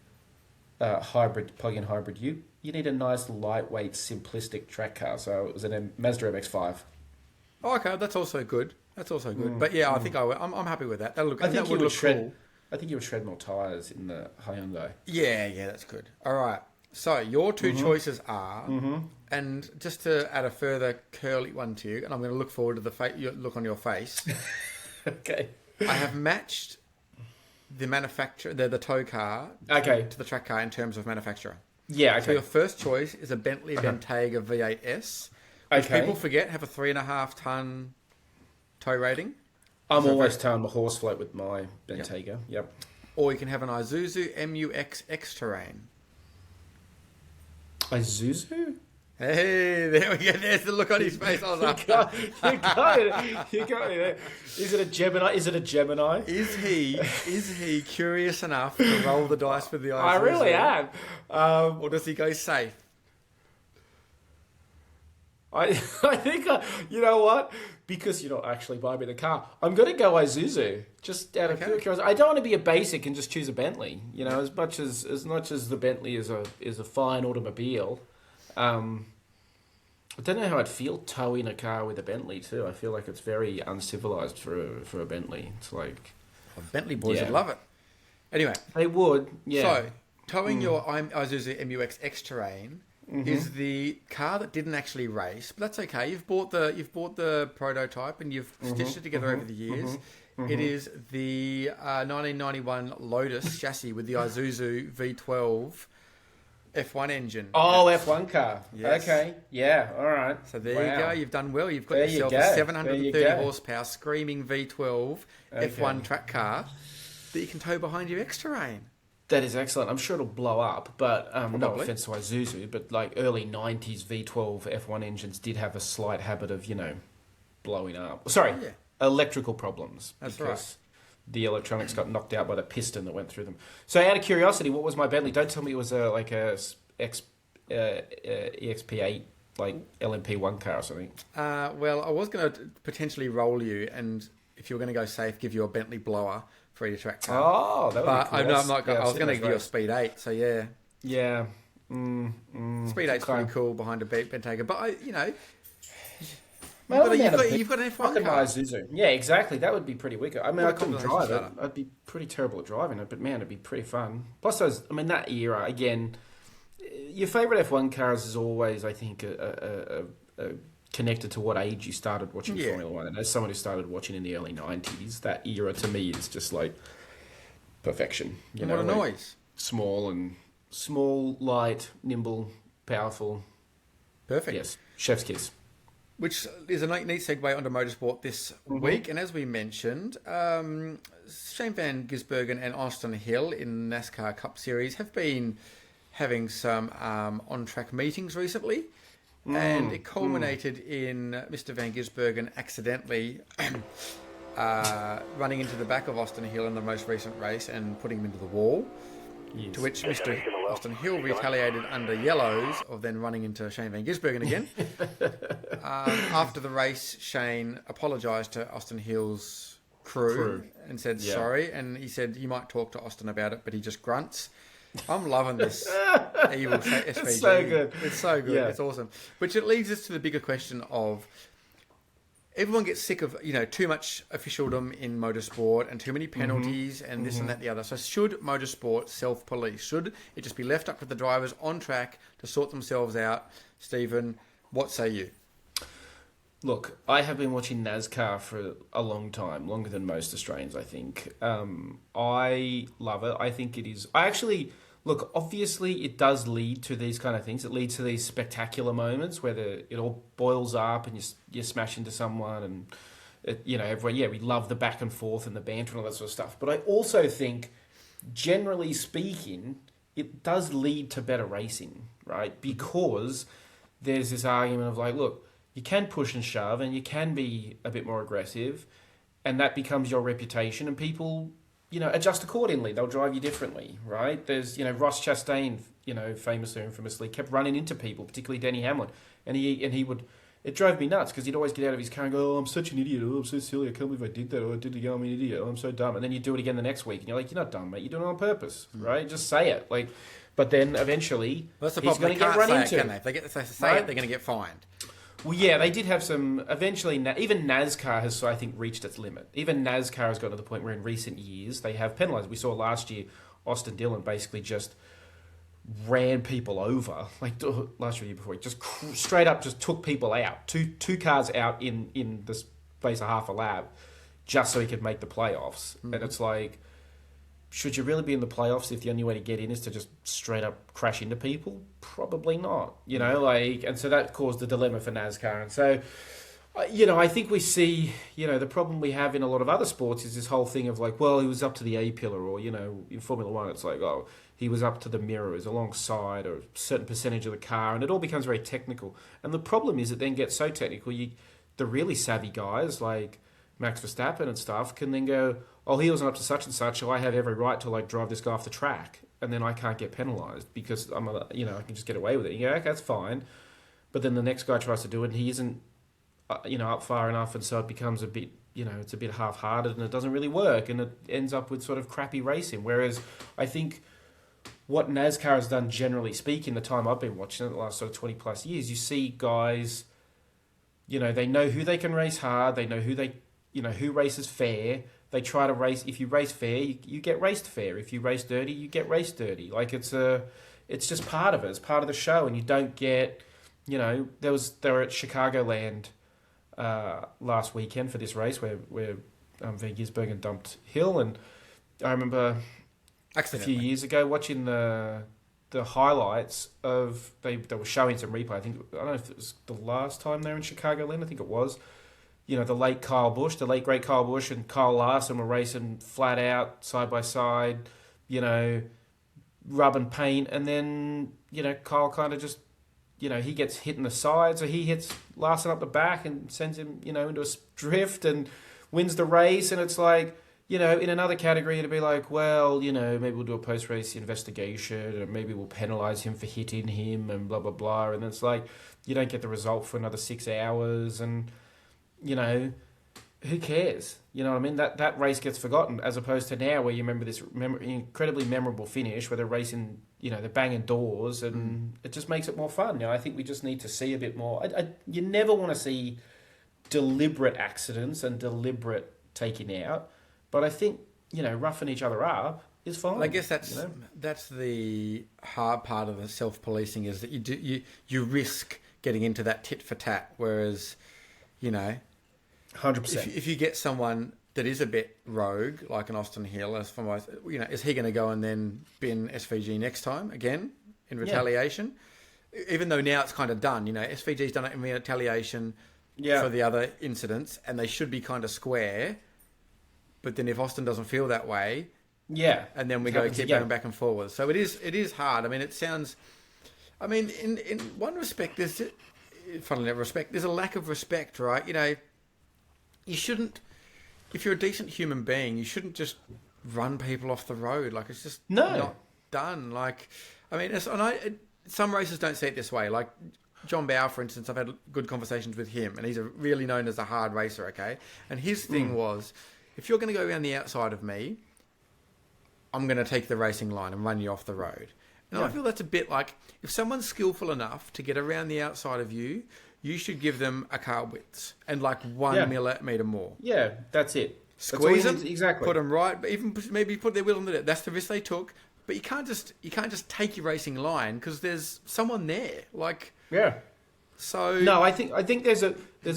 plug-in hybrid. You need a nice lightweight, simplistic track car. So it was a Mazda MX-5. Oh, okay, that's also good. But yeah, I think I'm happy with that. I think would look cool. I think you would shred more tyres in the Hyundai. Yeah, that's good. All right. So your two choices are, and just to add a further curly one to you, and I'm going to look forward to the look on your face. Okay. I have matched the manufacturer, the tow car, to the track car in terms of manufacturer. Yeah. Okay. So your first choice is a Bentley Bentayga V8S, which people forget have a 3.5 ton tow rating. I'm always towing my horse float with my Bentayga. Yep. Or you can have an Isuzu MU-X X-Terrain. Isuzu? Hey, there we go. There's the look on his face. I was like, you got it there. Is it a Gemini? Is he curious enough to roll the dice with the Isuzu? I really am. Or does he go safe? I think, you know what? Because you're not actually buying me the car, I'm going to go Isuzu. Just out of pure curiosity. I don't want to be a basic and just choose a Bentley. You know, as much as the Bentley is a fine automobile. I don't know how I'd feel towing a car with a Bentley too. I feel like it's very uncivilized for a Bentley. It's like Bentley boys would love it. Anyway, they would. Yeah. So towing your Isuzu MU-X X-Terrain is the car that didn't actually race, but that's okay. You've bought the prototype and you've stitched it together over the years. It is the 1991 Lotus chassis with the Isuzu V12 F1 engine. Oh, F1 car. Yes. Okay. Yeah. All right. So there you go. You've done well. You've got yourself you a go. 730 horsepower screaming V12 F1 track car that you can tow behind your X-Terrain. That is excellent. I'm sure it'll blow up, but no offense to Isuzu, but like early 90s V12 F1 engines did have a slight habit of, blowing up. Sorry, electrical problems. That's because right. The electronics got knocked out by the piston that went through them. So out of curiosity, what was my Bentley? Don't tell me it was a EXP8 like LMP1 car or something. Well, I was going to potentially roll you, and if you were going to go safe, give you a Bentley blower for your track car. Oh, that would be cool. I'm not. I was going to give you a Speed 8, so yeah. Yeah. Speed 8's pretty cool behind a Bentayga, but you've got an F1 car. Isuzu. Yeah, exactly. That would be pretty wicked. I mean, I couldn't drive it. I'd be pretty terrible at driving it, but man, it'd be pretty fun. Plus, that era, again, your favourite F1 cars is always, I think, connected to what age you started watching Formula One. And as someone who started watching in the early 90s, that era to me is just like perfection. What a noise. Small, light, nimble, powerful. Perfect. Yes, chef's kiss. Which is a neat segue onto motorsport this week. And as we mentioned, Shane Van Gisbergen and Austin Hill in NASCAR Cup Series have been having some on-track meetings recently. And it culminated in Mr. Van Gisbergen accidentally running into the back of Austin Hill in the most recent race and putting him into the wall. Yes. To which Mr. Austin Hill retaliated under yellows of then running into Shane Van Gisbergen again. After the race, Shane apologised to Austin Hill's crew and said sorry. And he said you might talk to Austin about it, but he just grunts. I'm loving this evil SVG. It's so good. It's so good. Yeah. It's awesome. Which it leads us to the bigger question of everyone gets sick of too much officialdom in motorsport and too many penalties and this and that and the other. So should motorsport self-police? Should it just be left up to the drivers on track to sort themselves out? Stephen, what say you? Look, I have been watching NASCAR for a long time, longer than most Australians, I think. I love it. I think it is. Look, obviously it does lead to these kind of things. It leads to these spectacular moments where it all boils up and you smash into someone and, everyone, we love the back and forth and the banter and all that sort of stuff. But I also think, generally speaking, it does lead to better racing, right? Because there's this argument of look, you can push and shove and you can be a bit more aggressive and that becomes your reputation and people adjust accordingly. They'll drive you differently, right? There's, Ross Chastain, famously or infamously, kept running into people, particularly Denny Hamlin, and he would. It drove me nuts because he'd always get out of his car and go, "Oh, I'm such an idiot. Oh, I'm so silly. I can't believe I did that. Oh, I did it again. I'm an idiot. Oh, I'm so dumb." And then you do it again the next week, and you're like, "You're not dumb, mate. You're doing it on purpose, right? Just say it." But then eventually, that's the he's problem. going to get run into. Can they? If they say it, they're going to get fined. Well, yeah, they did have some. Eventually, even NASCAR has, I think, reached its limit. Even NASCAR has got to the point where, in recent years, they have penalised. We saw last year, Austin Dillon basically just ran people over. Last year before, he just straight up just took people out. Two cars out in the space of half a lap, just so he could make the playoffs. Mm-hmm. And it's like, should you really be in the playoffs if the only way to get in is to just straight up crash into people? Probably not, and so that caused the dilemma for NASCAR. And so, I think we see, the problem we have in a lot of other sports is this whole thing of like, well, he was up to the A-pillar, or, in Formula One, it's like, oh, he was up to the mirrors alongside or a certain percentage of the car, and it all becomes very technical. And the problem is it then gets so technical, the really savvy guys like Max Verstappen and stuff can then go, "Oh, he wasn't up to such and such, so I have every right to drive this guy off the track, and then I can't get penalised because I can just get away with it." You go, "Okay, that's fine," but then the next guy tries to do it, and he isn't, up far enough, and so it becomes a bit, it's a bit half-hearted, and it doesn't really work, and it ends up with sort of crappy racing. Whereas I think what NASCAR has done, generally speaking, the time I've been watching it, the last sort of 20 plus years, you see guys, they know who they can race hard, they know who races fair. They try to race. If you race fair, you get raced fair. If you race dirty, you get raced dirty. It's just part of it. It's part of the show, and you don't get. They were at Chicagoland last weekend for this race where Van Gisbergen dumped Hill, and I remember a few years ago watching the highlights of they were showing some replay. I don't know if it was the last time they were in Chicagoland. I think it was. The late great Kyle Busch and Kyle Larson were racing flat out, side by side, rub and paint. And then, Kyle kind of just, he gets hit in the sides, or he hits Larson up the back and sends him, into a drift and wins the race. And it's like, in another category, it'd be like, well, maybe we'll do a post-race investigation, or maybe we'll penalise him for hitting him and blah, blah, blah. And it's like, you don't get the result for another 6 hours, and who cares? You know what I mean? That race gets forgotten, as opposed to now where you remember this incredibly memorable finish where they're racing, they're banging doors, and it just makes it more fun. I think we just need to see a bit more. You never want to see deliberate accidents and deliberate taking out, but I think, roughing each other up is fine. I guess that's the hard part of the self-policing, is that you risk getting into that tit for tat, whereas 100%. If you get someone that is a bit rogue, like an Austin Hill, is he going to go and then bin SVG next time again in retaliation? Yeah. Even though now it's kind of done, SVG's done it in retaliation for the other incidents, and they should be kind of square. But then if Austin doesn't feel that way, and then we keep going back and forward. So it is hard. I mean, it sounds. I mean, in one respect, there's a lack of respect, right? You shouldn't, if you're a decent human being, you shouldn't just run people off the road. It's just not done. Some races don't see it this way. Like John Bower, for instance, I've had good conversations with him, and he's really known as a hard racer, okay? And his thing was, if you're going to go around the outside of me, I'm going to take the racing line and run you off the road. And I feel that's a bit like, if someone's skillful enough to get around the outside of you, you should give them a car width and 1 millimetre more. Yeah, that's it. Squeeze them, exactly. Put them right, but even maybe put their wheel on the deck. That's the risk they took. But you can't just take your racing line because there's someone there. So no, I think there's a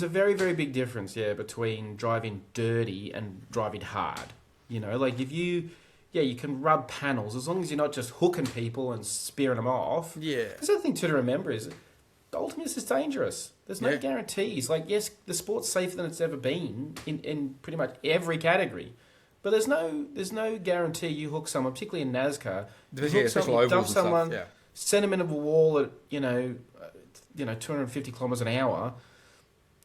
very, very big difference between driving dirty and driving hard. If you can rub panels as long as you're not just hooking people and spearing them off. Yeah. Because the other thing to remember is, ultimately, this is dangerous. There's no guarantees. Yes, the sport's safer than it's ever been in pretty much every category, but there's no guarantee you hook someone, particularly in NASCAR. Dump someone, send them into a wall at 250 kilometers an hour.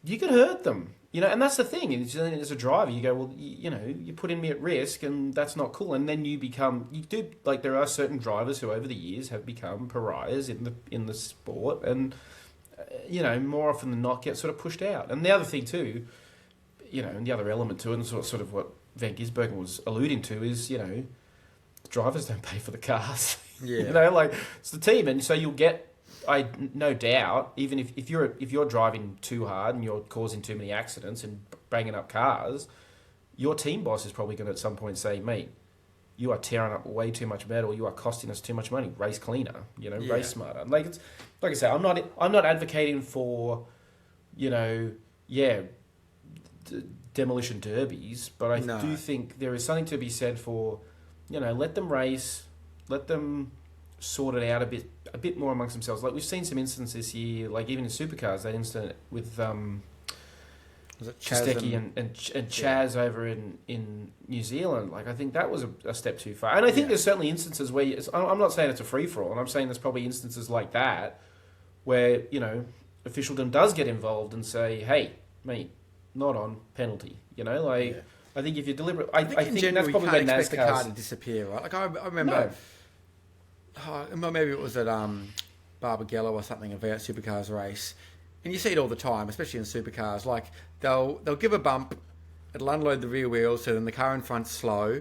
You could hurt them. and that's the thing. As a driver, you go, well, you're putting me at risk, and that's not cool. And then you do like there are certain drivers who over the years have become pariahs in the sport, and more often than not get sort of pushed out. And the other thing too, and the other element to it, and sort of what Van Gisbergen was alluding to is, drivers don't pay for the cars. Yeah. Like it's the team, and so you'll get. I no doubt, even if you're driving too hard and you're causing too many accidents and banging up cars, your team boss is probably going to at some point say, "Mate, you are tearing up way too much metal. You are costing us too much money. Race cleaner, race smarter." Like I say, I'm not advocating for, demolition derbies, but I do think there is something to be said for, let them race, let them sort it out a bit more amongst themselves. Like we've seen some instances this year, like even in supercars, that incident with was it Kostecki and Chaz over in New Zealand. Like I think that was a step too far. And I think there's certainly instances where I'm not saying it's a free for all, and I'm saying there's probably instances like that where officialdom does get involved and say, "Hey, mate, not on penalty." I think if you're deliberate, I think that's probably when NASCAR's... expect the car to disappear, right? Like I remember. No. Maybe it was at Barbagallo or something, a V8 Supercars race, and you see it all the time, especially in supercars. Like they'll give a bump, it'll unload the rear wheels, so then the car in front's slow,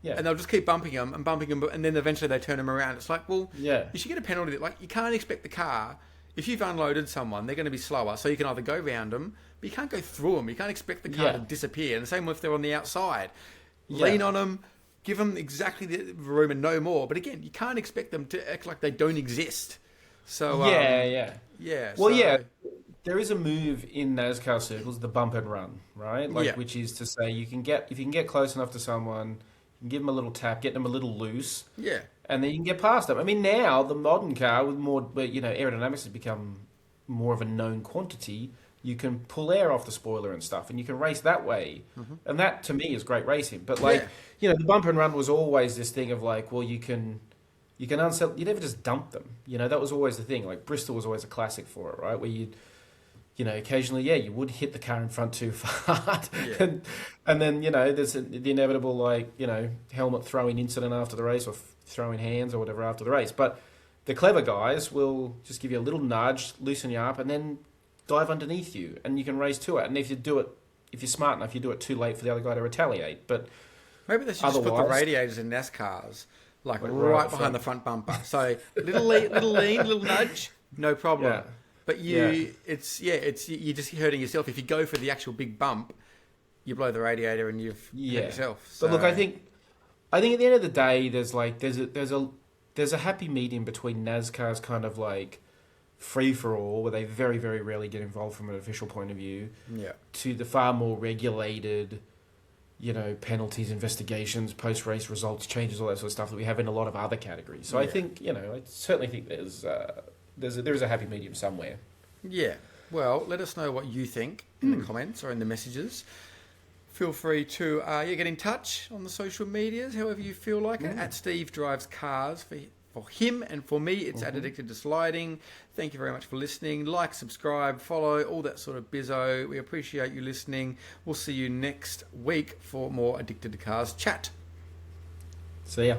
and they'll just keep bumping them, and then eventually they turn them around. It's like, well, you should get a penalty. Like you can't expect the car, if you've unloaded someone, they're going to be slower, so you can either go round them, but you can't go through them. You can't expect the car to disappear. And the same if they're on the outside, lean on them. Give them exactly the room and no more. But again, you can't expect them to act like they don't exist. So Well, there is a move in NASCAR circles, the bump and run, right? Which is to say, if you can get close enough to someone, you can give them a little tap, get them a little loose, and then you can get past them. I mean, now the modern car with more, aerodynamics has become more of a known quantity. You can pull air off the spoiler and stuff, and you can race that way. Mm-hmm. And that, to me, is great racing. But, the bump and run was always this thing of, like, well, you can unsettle... You never just dump them. That was always the thing. Like, Bristol was always a classic for it, right? Where you'd, occasionally, you would hit the car in front too hard. Yeah. And then, there's the inevitable, helmet throwing incident after the race or throwing hands or whatever after the race. But the clever guys will just give you a little nudge, loosen you up, and then... dive underneath you, and you can race to it. And if you're smart enough, you do it too late for the other guy to retaliate. But maybe they should just put the radiators in NASCARs, like right behind the front bumper. So little lean, little nudge, no problem. Yeah. But you're just hurting yourself. If you go for the actual big bump, you blow the radiator and you've hurt yourself. So. But look, I think at the end of the day, there's a happy medium between NASCAR's kind of like free for all, where they very, very rarely get involved from an official point of view, to the far more regulated, penalties, investigations, post race results changes, all that sort of stuff that we have in a lot of other categories. So I think, I certainly think there is a happy medium somewhere. Yeah. Well, let us know what you think in the comments or in the messages. Feel free to get in touch on the social medias, however you feel like it. At Steve Drives Cars for him, and for me, it's at Addicted to Sliding. Thank you very much for listening. Like, subscribe, follow, all that sort of bizzo. We appreciate you listening. We'll see you next week for more Addicted to Cars chat. See ya.